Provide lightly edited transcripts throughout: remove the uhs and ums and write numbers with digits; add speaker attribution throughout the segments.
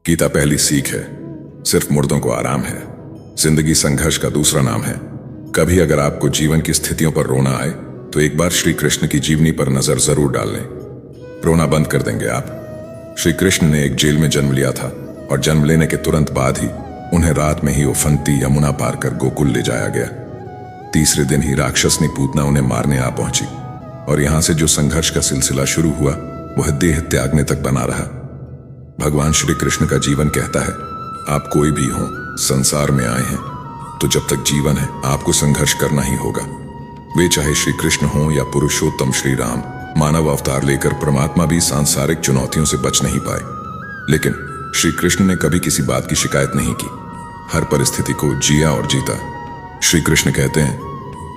Speaker 1: गीता पहली सीख है, सिर्फ मुर्दों को आराम है। जिंदगी संघर्ष का दूसरा नाम है। कभी अगर आपको जीवन की स्थितियों पर रोना आए तो एक बार श्री कृष्ण की जीवनी पर नजर जरूर डाल लें। रोना बंद कर देंगे आप। श्री कृष्ण ने एक जेल में जन्म लिया था और जन्म लेने के तुरंत बाद ही उन्हें रात में ही उफनती यमुना पार कर गोकुल ले जाया गया। तीसरे दिन ही राक्षसनी पूतना उन्हें मारने आ पहुंची और यहां से जो संघर्ष का सिलसिला शुरू हुआ वह देह त्यागने तक बना रहा। भगवान श्री कृष्ण का जीवन कहता है, आप कोई भी हो, संसार में आए हैं तो जब तक जीवन है आपको संघर्ष करना ही होगा। वे चाहे श्री कृष्ण हो या पुरुषोत्तम श्री राम, मानव अवतार लेकर परमात्मा भी सांसारिक चुनौतियों से बच नहीं पाए। लेकिन श्री कृष्ण ने कभी किसी बात की शिकायत नहीं की। हर परिस्थिति को जिया और जीता। श्री कृष्ण कहते हैं,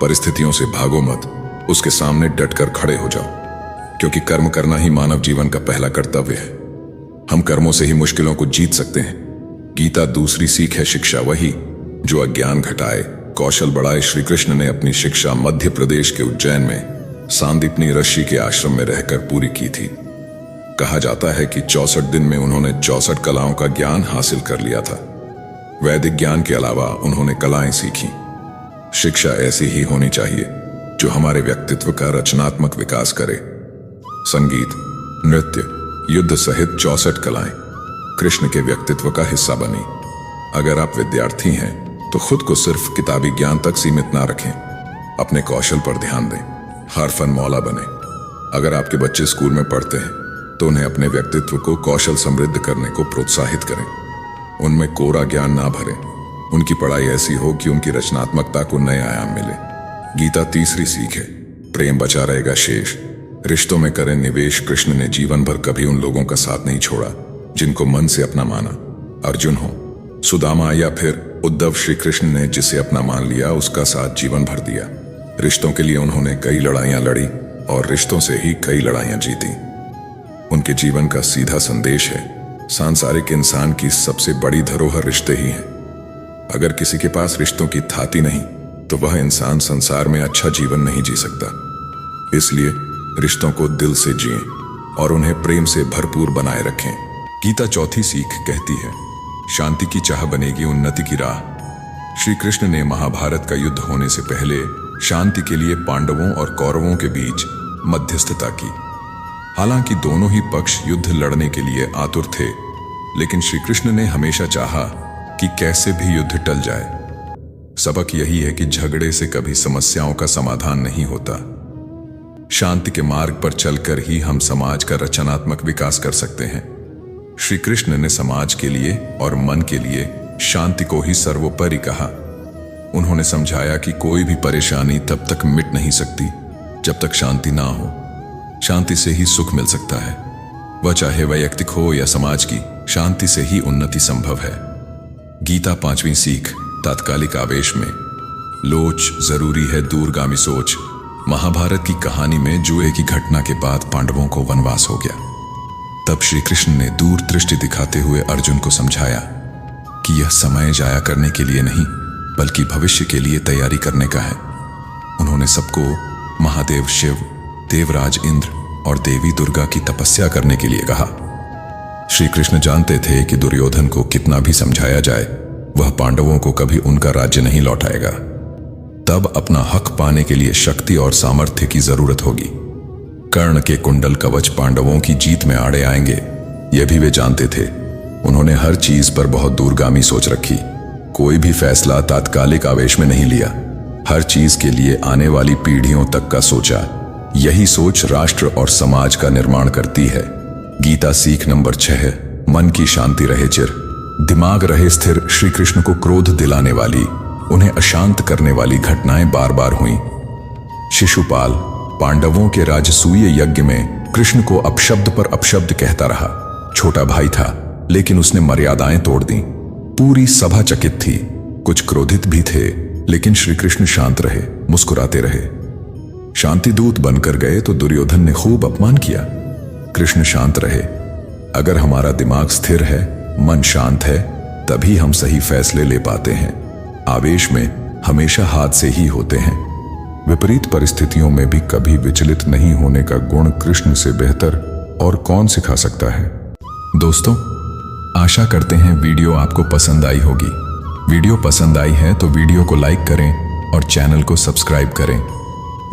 Speaker 1: परिस्थितियों से भागो मत, उसके सामने डटकर खड़े हो जाओ, क्योंकि कर्म करना ही मानव जीवन का पहला कर्तव्य है। हम कर्मों से ही मुश्किलों को जीत सकते हैं। गीता दूसरी सीख है शिक्षा वही जो अज्ञान घटाए, कौशल बढ़ाए। श्री कृष्ण ने अपनी शिक्षा मध्य प्रदेश के उज्जैन में सांदीपनी ऋषि के आश्रम में रहकर पूरी की थी। कहा जाता है कि 64 दिन में उन्होंने 64 कलाओं का ज्ञान हासिल कर लिया था। वैदिक ज्ञान के अलावा उन्होंने कलाएं सीखी। शिक्षा ऐसी ही होनी चाहिए जो हमारे व्यक्तित्व का रचनात्मक विकास करे। संगीत, नृत्य, युद्ध सहित 64 कलाएं कृष्ण के व्यक्तित्व का हिस्सा बनी। अगर आप विद्यार्थी हैं तो खुद को सिर्फ किताबी ज्ञान तक सीमित ना रखें, अपने कौशल पर ध्यान दें, हर फन मौला बने। अगर आपके बच्चे स्कूल में पढ़ते हैं तो उन्हें अपने व्यक्तित्व को कौशल समृद्ध करने को प्रोत्साहित करें। उनमें कोरा ज्ञान ना भरें। उनकी पढ़ाई ऐसी हो कि उनकी रचनात्मकता को नए आयाम मिले। गीता तीसरी सीख है, प्रेम बचा रहेगा शेष। रिश्तों में करें निवेश। कृष्ण ने जीवन भर कभी उन लोगों का साथ नहीं छोड़ा जिनको मन से अपना माना। अर्जुन हो, सुदामा या फिर उद्धव, श्री कृष्ण ने जिसे अपना मान लिया उसका साथ जीवन भर दिया। रिश्तों के लिए उन्होंने कई लड़ाइयां लड़ी और रिश्तों से ही कई लड़ाइयां जीती। उनके जीवन का सीधा संदेश है, सांसारिक इंसान की सबसे बड़ी धरोहर रिश्ते ही हैं। अगर किसी के पास रिश्तों की थाती नहीं तो वह इंसान संसार में अच्छा जीवन नहीं जी सकता। इसलिए रिश्तों को दिल से जिएं और उन्हें प्रेम से भरपूर बनाए रखें। गीता चौथी सीख कहती है, शांति की चाह बनेगी उन्नति की राह। श्री कृष्ण ने महाभारत का युद्ध होने से पहले शांति के लिए पांडवों और कौरवों के बीच मध्यस्थता की। हालांकि दोनों ही पक्ष युद्ध लड़ने के लिए आतुर थे, लेकिन श्री कृष्ण ने हमेशा चाहा कि कैसे भी युद्ध टल जाए। सबक यही है कि झगड़े से कभी समस्याओं का समाधान नहीं होता। शांति के मार्ग पर चलकर ही हम समाज का रचनात्मक विकास कर सकते हैं। श्री कृष्ण ने समाज के लिए और मन के लिए शांति को ही सर्वोपरि कहा। उन्होंने समझाया कि कोई भी परेशानी तब तक मिट नहीं सकती जब तक शांति ना हो। शांति से ही सुख मिल सकता है, वह चाहे वैयक्तिक हो या समाज की। शांति से ही उन्नति संभव है। गीता पांचवी सीख, तात्कालिक आवेश में लोच जरूरी है दूरगामी सोच। महाभारत की कहानी में जुए की घटना के बाद पांडवों को वनवास हो गया। तब श्री कृष्ण ने दूर दृष्टि दिखाते हुए अर्जुन को समझाया कि यह समय जाया करने के लिए नहीं बल्कि भविष्य के लिए तैयारी करने का है। उन्होंने सबको महादेव शिव, देवराज इंद्र और देवी दुर्गा की तपस्या करने के लिए कहा। श्री कृष्ण जानते थे कि दुर्योधन को कितना भी समझाया जाए वह पांडवों को कभी उनका राज्य नहीं लौटाएगा। तब अपना हक पाने के लिए शक्ति और सामर्थ्य की जरूरत होगी। कर्ण के कुंडल कवच पांडवों की जीत में आड़े आएंगे, यह भी वे जानते थे। उन्होंने हर चीज पर बहुत दूरगामी सोच रखी। कोई भी फैसला तात्कालिक आवेश में नहीं लिया। हर चीज के लिए आने वाली पीढ़ियों तक का सोचा। यही सोच राष्ट्र और समाज का निर्माण करती है। गीता सीख नंबर 6, मन की शांति रहे चिर, दिमाग रहे स्थिर। श्री कृष्ण को क्रोध दिलाने वाली, उन्हें अशांत करने वाली घटनाएं बार बार हुई। शिशुपाल पांडवों के राजसूय यज्ञ में कृष्ण को अपशब्द पर अपशब्द कहता रहा। छोटा भाई था लेकिन उसने मर्यादाएं तोड़ दी। पूरी सभा चकित थी, कुछ क्रोधित भी थे, लेकिन श्री कृष्ण शांत रहे, मुस्कुराते रहे। शांति दूत बनकर गए तो दुर्योधन ने खूब अपमान किया। कृष्ण शांत रहे। अगर हमारा दिमाग स्थिर है, मन शांत है, तभी हम सही फैसले ले पाते हैं। आवेश में हमेशा हादसे ही होते हैं। विपरीत परिस्थितियों में भी कभी विचलित नहीं होने का गुण कृष्ण से बेहतर और कौन सिखा सकता है। दोस्तों, आशा करते हैं वीडियो आपको पसंद आई होगी। वीडियो पसंद आई है तो वीडियो को लाइक करें और चैनल को सब्सक्राइब करें।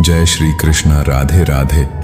Speaker 1: जय श्री कृष्ण। राधे राधे।